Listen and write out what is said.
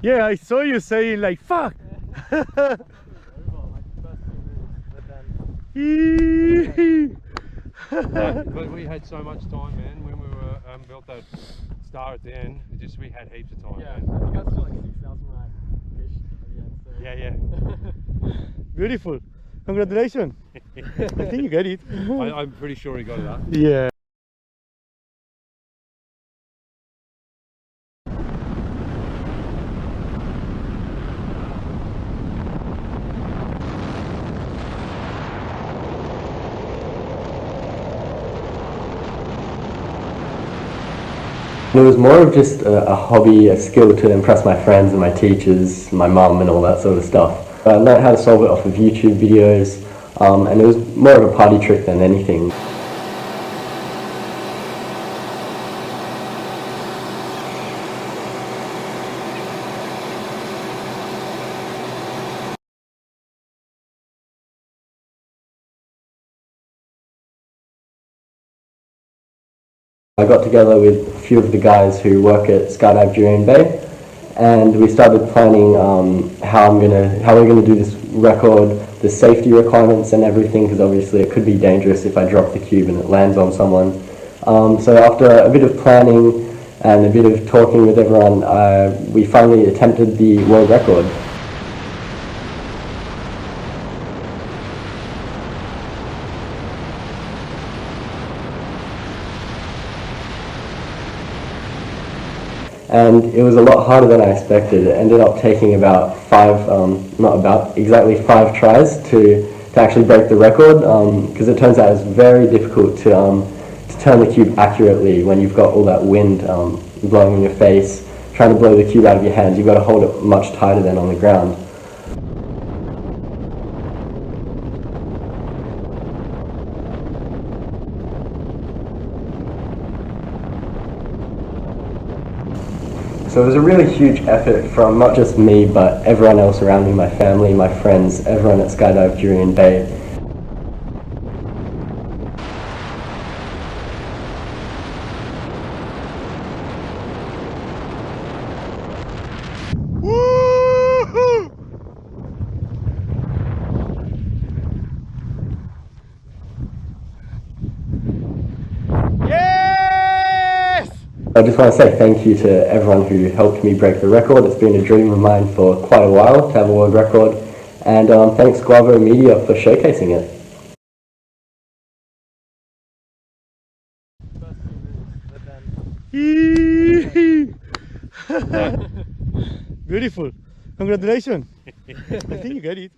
Yeah, I saw you saying like, fuck! But we had so much time, man, when we were built that star at the end. We had heaps of time. Yeah, man. I think that's still like 6,000 when I fished at the end. So. Yeah. Beautiful. Congratulations. I think you get it. I'm pretty sure he got it up. Yeah. It was more of just a hobby, a skill to impress my friends and my teachers, my mum and all that sort of stuff. I learned how to solve it off of YouTube videos, and it was more of a party trick than anything. I got together with a few of the guys who work at Skydiving Bay, and we started planning how we're gonna do this record, the safety requirements and everything, because obviously it could be dangerous if I drop the cube and it lands on someone. So after a bit of planning and a bit of talking with everyone, we finally attempted the world record. And it was a lot harder than I expected. It ended up taking about exactly five tries to actually break the record, because it turns out it's very difficult to turn the cube accurately when you've got all that wind blowing in your face, trying to blow the cube out of your hands. You've got to hold it much tighter than on the ground. So it was a really huge effort from not just me, but everyone else around me, my family, my friends, everyone at Skydiving Bay. I just want to say thank you to everyone who helped me break the record. It's been a dream of mine for quite a while to have a world record, and thanks Guavo.Media for showcasing it. Beautiful. Congratulations. I think you get it.